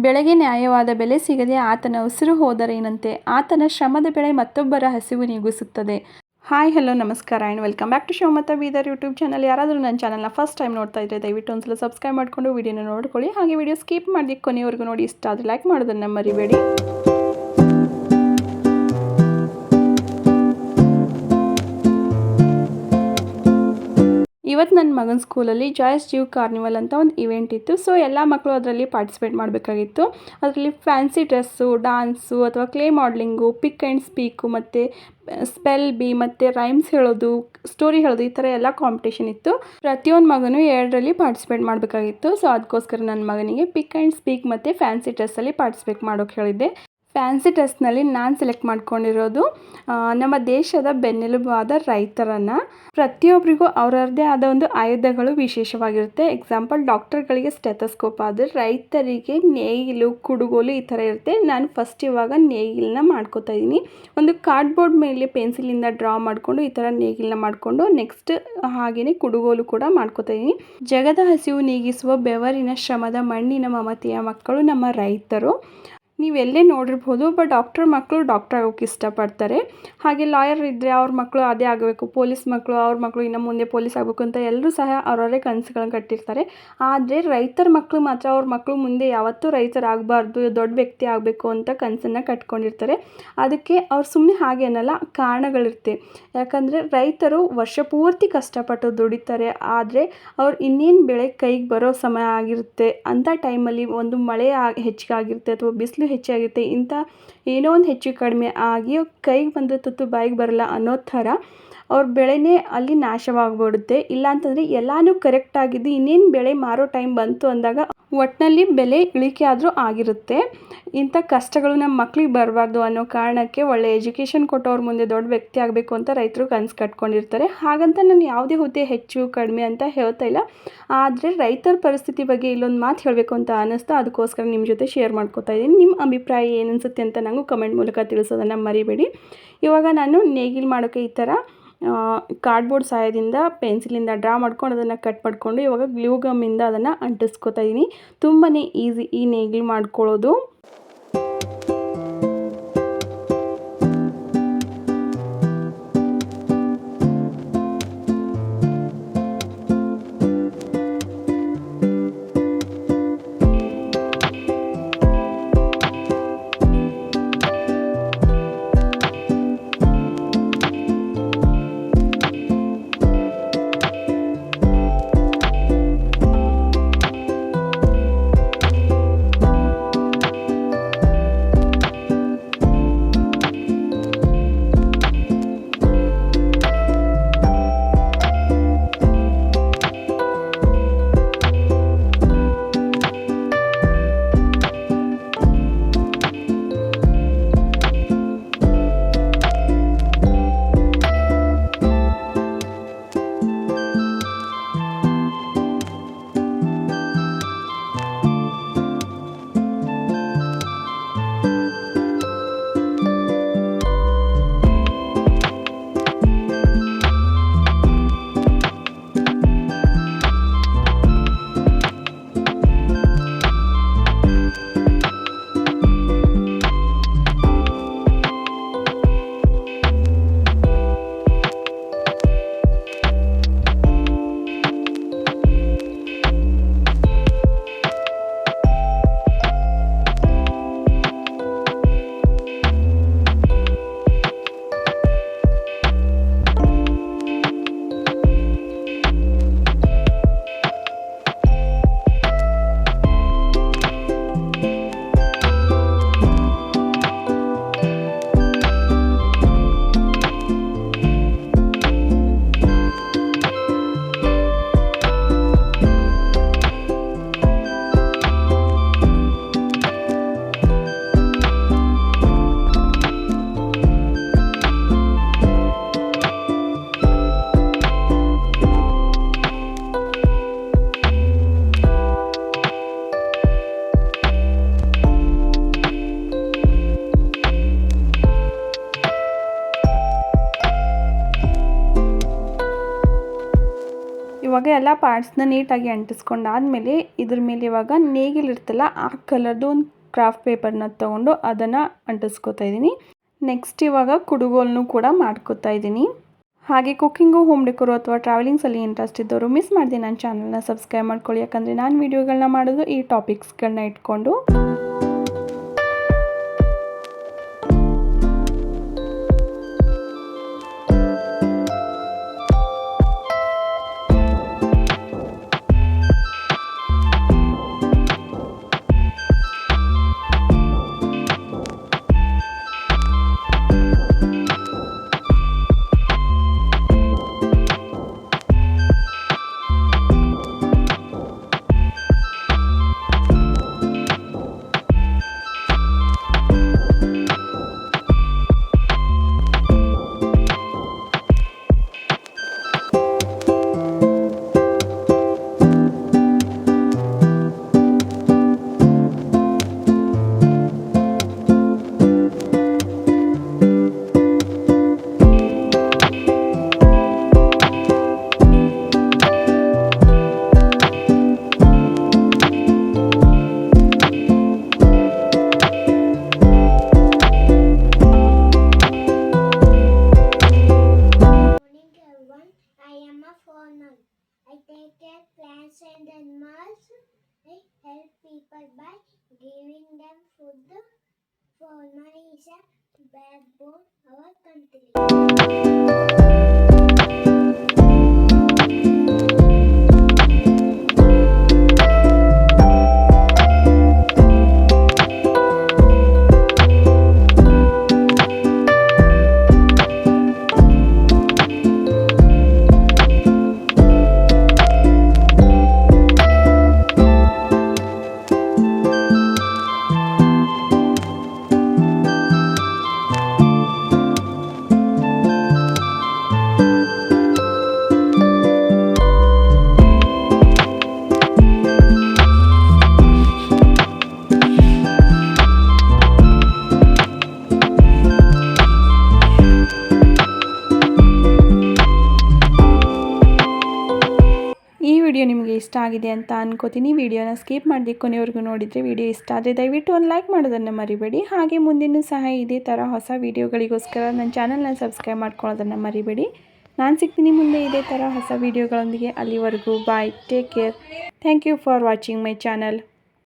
ಬೆಳೆಗೆ ನ್ಯಾಯವಾದ ಬೆಲೆ ಸಿಗದೆ ಆತನ ಉಸಿರು ಹೋದರೇನಂತೆ. ಆತನ ಶ್ರಮದ ಬೆಳೆ ಮತ್ತೊಬ್ಬರ ಹಸಿವು ನೀಗಿಸುತ್ತದೆ. ಹಾಯ್ ಹಲೋ ನಮಸ್ಕಾರ and welcome back to Shivamogga Bidar YouTube channel. ಯಾರಾದರೂ ನನ್ನ ಚಾನಲ್ನ ಫಸ್ಟ್ ಟೈಮ್ ನೋಡ್ತಾ ಇದ್ದರೆ ದಯವಿಟ್ಟು ಒಂದ್ಸಲ ಸಬ್ಸ್ಕ್ರೈಬ್ ಮಾಡಿಕೊಂಡು ವಿಡಿಯೋನ ನೋಡ್ಕೊಳ್ಳಿ. ಹಾಗೆ ವಿಡಿಯೋ ಸ್ಕಿಪ್ ಮಾಡಿ ಕೊನೆಯವರೆಗೂ ನೋಡಿ. ಇಷ್ಟ ಆದರೆ ಲೈಕ್ ಮಾಡೋದನ್ನು ಮರಿಬೇಡಿ. ಇವತ್ತು ನನ್ನ ಮಗನ ಸ್ಕೂಲಲ್ಲಿ ಜಾಯ್ಸ್ ಜಿವ್ ಕಾರ್ನಿವಲ್ ಅಂತ ಒಂದು ಇವೆಂಟ್ ಇತ್ತು. ಸೊ ಎಲ್ಲ ಮಕ್ಕಳು ಅದರಲ್ಲಿ ಪಾರ್ಟಿಸಿಪೇಟ್ ಮಾಡಬೇಕಾಗಿತ್ತು. ಅದರಲ್ಲಿ ಫ್ಯಾನ್ಸಿ ಡ್ರೆಸ್ಸು, ಡಾನ್ಸು ಅಥವಾ ಕ್ಲೇ ಮಾಡಲಿಂಗು, ಪಿಕ್ ಆ್ಯಂಡ್ ಸ್ಪೀಕು ಮತ್ತು ಸ್ಪೆಲ್ ಬಿ ಮತ್ತು ರೈಮ್ಸ್ ಹೇಳೋದು, ಸ್ಟೋರಿ ಹೇಳೋದು, ಈ ಥರ ಎಲ್ಲ ಕಾಂಪಿಟೇಷನ್ ಇತ್ತು. ಪ್ರತಿಯೊಂದು ಮಗನೂ 2ರಲ್ಲಿ ಪಾರ್ಟಿಸಿಪೇಟ್ ಮಾಡಬೇಕಾಗಿತ್ತು. ಸೊ ಅದಕ್ಕೋಸ್ಕರ ನನ್ನ ಮಗನಿಗೆ ಪಿಕ್ ಆ್ಯಂಡ್ ಸ್ಪೀಕ್ ಮತ್ತು ಫ್ಯಾನ್ಸಿ ಡ್ರೆಸ್ಸಲ್ಲಿ ಪಾರ್ಟಿಸಿಪೇಟ್ ಮಾಡೋಕ್ಕೆ ಹೇಳಿದ್ದೆ. ಫ್ಯಾನ್ಸಿ ಡ್ರೆಸ್ನಲ್ಲಿ ನಾನು ಸೆಲೆಕ್ಟ್ ಮಾಡ್ಕೊಂಡಿರೋದು ನಮ್ಮ ದೇಶದ ಬೆನ್ನೆಲುಬಾದ ರೈತರನ್ನು. ಪ್ರತಿಯೊಬ್ಬರಿಗೂ ಅವರದ್ದೇ ಆದ ಒಂದು ಆಯುಧಗಳು ವಿಶೇಷವಾಗಿರುತ್ತೆ. ಎಕ್ಸಾಂಪಲ್ ಡಾಕ್ಟರ್ಗಳಿಗೆ ಸ್ಟೆಥೋಸ್ಕೋಪ್, ಆದರೆ ರೈತರಿಗೆ ನೇಗಿಲು, ಕುಡುಗೋಲು ಈ ಥರ ಇರುತ್ತೆ. ನಾನು ಫಸ್ಟ್ ಇವಾಗ ನೇಗಿಲನ್ನ ಮಾಡ್ಕೋತಾ ಇದ್ದೀನಿ. ಒಂದು ಕಾರ್ಡ್ಬೋರ್ಡ್ ಮೇಲೆ ಪೆನ್ಸಿಲಿಂದ ಡ್ರಾ ಮಾಡಿಕೊಂಡು ಈ ಥರ ನೇಗಿಲನ್ನ ಮಾಡಿಕೊಂಡು ನೆಕ್ಸ್ಟ್ ಹಾಗೆಯೇ ಕುಡುಗೋಲು ಕೂಡ ಮಾಡ್ಕೋತಾ ಇದ್ದೀನಿ. ಜಗದ ಹಸಿವು ನೀಗಿಸುವ ಬೆವರಿನ ಶ್ರಮದ ಮಣ್ಣಿನ ಮಮತೆಯ ಮಕ್ಕಳು ನಮ್ಮ ರೈತರು. ನೀವೆಲ್ಲೇ ನೋಡಿರ್ಬೋದು, ಡಾಕ್ಟರ್ ಮಕ್ಕಳು ಡಾಕ್ಟರ್ ಆಗೋಕ್ಕೆ ಇಷ್ಟಪಡ್ತಾರೆ. ಹಾಗೆ ಲಾಯರ್ ಇದ್ದರೆ ಅವ್ರ ಮಕ್ಕಳು ಅದೇ ಆಗಬೇಕು, ಪೊಲೀಸ್ ಮಕ್ಕಳು ಅವ್ರ ಮಕ್ಕಳು ಇನ್ನು ಮುಂದೆ ಪೊಲೀಸ್ ಆಗಬೇಕು ಅಂತ ಎಲ್ಲರೂ ಸಹ ಅವರವರೇ ಕನಸುಗಳನ್ನ ಕಟ್ಟಿರ್ತಾರೆ. ಆದರೆ ರೈತರ ಮಕ್ಕಳು ಮಾತ್ರ ಅವ್ರ ಮಕ್ಕಳು ಮುಂದೆ ಯಾವತ್ತೂ ರೈತರಾಗಬಾರ್ದು, ದೊಡ್ಡ ವ್ಯಕ್ತಿ ಆಗಬೇಕು ಅಂತ ಕನಸನ್ನು ಕಟ್ಕೊಂಡಿರ್ತಾರೆ. ಅದಕ್ಕೆ ಅವ್ರು ಸುಮ್ಮನೆ ಹಾಗೆ ಅನ್ನಲ್ಲ, ಕಾರಣಗಳಿರುತ್ತೆ. ಯಾಕಂದರೆ ರೈತರು ವರ್ಷ ಪೂರ್ತಿ ಕಷ್ಟಪಟ್ಟು ದುಡಿತಾರೆ. ಆದರೆ ಅವ್ರು ಇನ್ನೇನು ಬೆಳೆ ಕೈಗೆ ಬರೋ ಸಮಯ ಆಗಿರುತ್ತೆ ಅಂಥ ಟೈಮಲ್ಲಿ ಒಂದು ಮಳೆ ಹೆಚ್ಚಿಗೆ ಆಗಿರುತ್ತೆ ಅಥವಾ ಬಿಸಿಲು ಹೆಚ್ಚಾಗಿರುತ್ತೆ, ಇಂಥ ಏನೋ ಒಂದು ಹೆಚ್ಚು ಕಡಿಮೆ ಆಗಿ ಕೈಗೆ ಬಂದ ತುತ್ತು ಬಾಯಿಗೆ ಬರಲ್ಲ ಅನ್ನೋ ಥರ ಅವ್ರ ಬೆಳೆನೇ ಅಲ್ಲಿ ನಾಶವಾಗ್ಬಿಡುತ್ತೆ. ಇಲ್ಲಾಂತಂದರೆ ಎಲ್ಲನೂ ಕರೆಕ್ಟಾಗಿದ್ದು ಇನ್ನೇನು ಬೆಳೆ ಮಾರೋ ಟೈಮ್ ಬಂತು ಅಂದಾಗ ಒಟ್ಟಿನಲ್ಲಿ ಬೆಲೆ ಇಳಿಕೆ ಆದರೂ ಆಗಿರುತ್ತೆ. ಇಂಥ ಕಷ್ಟಗಳು ನಮ್ಮ ಮಕ್ಳಿಗೆ ಬರಬಾರ್ದು ಅನ್ನೋ ಕಾರಣಕ್ಕೆ ಒಳ್ಳೆ ಎಜುಕೇಷನ್ ಕೊಟ್ಟು ಅವ್ರ ಮುಂದೆ ದೊಡ್ಡ ವ್ಯಕ್ತಿ ಆಗಬೇಕು ಅಂತ ರೈತರು ಕನಸು ಕಟ್ಕೊಂಡಿರ್ತಾರೆ. ಹಾಗಂತ ನಾನು ಯಾವುದೇ ಹುದ್ದೆ ಹೆಚ್ಚು ಕಡಿಮೆ ಅಂತ ಹೇಳ್ತಾ ಇಲ್ಲ. ಆದರೆ ರೈತರ ಪರಿಸ್ಥಿತಿ ಬಗ್ಗೆ ಇಲ್ಲೊಂದು ಮಾತು ಹೇಳಬೇಕು ಅಂತ ಅನ್ನಿಸ್ತು. ಅದಕ್ಕೋಸ್ಕರ ನಿಮ್ಮ ಜೊತೆ ಶೇರ್ ಮಾಡ್ಕೋತಾ ಇದ್ದೀನಿ. ನಿಮ್ಮ ಅಭಿಪ್ರಾಯ ಏನು ಅನಿಸುತ್ತೆ ಅಂತ ನನಗೂ ಕಮೆಂಟ್ ಮೂಲಕ ತಿಳಿಸೋದನ್ನು ಮರಿಬೇಡಿ. ಇವಾಗ ನಾನು ನೇಗಿಲು ಮಾಡೋಕ್ಕೆ ಈ ಥರ ಕಾರ್ಡ್ಬೋರ್ಡ್ ಸಹಾಯದಿಂದ ಪೆನ್ಸಿಲಿಂದ ಡ್ರಾ ಮಾಡ್ಕೊಂಡು ಅದನ್ನು ಕಟ್ ಮಾಡಿಕೊಂಡು ಇವಾಗ ಗ್ಲೂ ಗಮ್ಮಿಂದ ಅದನ್ನು ಅಂಟಿಸ್ಕೊತಾ ಇದ್ದೀನಿ. ತುಂಬಾ ಈಸಿ ಈ ನೇಗಿಲು ಮಾಡ್ಕೊಳ್ಳೋದು. ಇವಾಗ ಎಲ್ಲ ಪಾರ್ಟ್ಸ್ನ ನೀಟಾಗಿ ಅಂಟಿಸ್ಕೊಂಡಾದಮೇಲೆ ಇದ್ರ ಮೇಲೆ ಇವಾಗ ನೇಗಿಲು ಇರ್ತಲ್ಲ ಆ ಕಲರ್ದು ಒಂದು ಕ್ರಾಫ್ಟ್ ಪೇಪರ್ನ ತೊಗೊಂಡು ಅದನ್ನು ಅಂಟಿಸ್ಕೊತಾ ಇದ್ದೀನಿ. ನೆಕ್ಸ್ಟ್ ಇವಾಗ ಕುಡುಗೋಲನ್ನು ಕೂಡ ಮಾಡ್ಕೊತಾ ಇದ್ದೀನಿ. ಹಾಗೆ ಕುಕ್ಕಿಂಗು, ಹೋಮ್ ಡೆಕೋರು ಅಥವಾ ಟ್ರಾವೆಲಿಂಗ್ಸಲ್ಲಿ ಇಂಟ್ರೆಸ್ಟ್ ಇದ್ದವರು ಮಿಸ್ ಮಾಡಿದೆ ನನ್ನ ಚಾನಲ್ನ ಸಬ್ಸ್ಕ್ರೈಬ್ ಮಾಡ್ಕೊಳ್ಳಿ. ಯಾಕಂದರೆ ನಾನು ವೀಡಿಯೋಗಳನ್ನ ಮಾಡೋದು ಈ ಟಾಪಿಕ್ಸ್ಗಳನ್ನ ಇಟ್ಕೊಂಡು. I take care plants and animals. I help people by giving them food. Farmer is a backbone of our country. ಈ ವಿಡಿಯೋ ನಿಮಗೆ ಇಷ್ಟ ಆಗಿದೆ ಅಂತ ಅನ್ಕೋತೀನಿ. ವಿಡಿಯೋನ ಸ್ಕಿಪ್ ಮಾಡದೆ ಕೊನೆವರೆಗೂ ನೋಡಿದರೆ ವಿಡಿಯೋ ಇಷ್ಟ ಆದರೆ ದಯವಿಟ್ಟು ಒಂದು ಲೈಕ್ ಮಾಡೋದನ್ನು ಮರಿಬೇಡಿ. ಹಾಗೆ ಮುಂದಿನ ಸಹ ಇದೇ ಥರ ಹೊಸ ವಿಡಿಯೋಗಳಿಗೋಸ್ಕರ ನನ್ನ ಚಾನಲ್ನ ಸಬ್ಸ್ಕ್ರೈಬ್ ಮಾಡ್ಕೊಳ್ಳೋದನ್ನು ಮರಿಬೇಡಿ. ನಾನು ಸಿಗ್ತೀನಿ ಮುಂದೆ ಇದೇ ಥರ ಹೊಸ ವಿಡಿಯೋಗಳೊಂದಿಗೆ. ಅಲ್ಲಿವರೆಗೂ bye, take care. Thank you for watching my channel.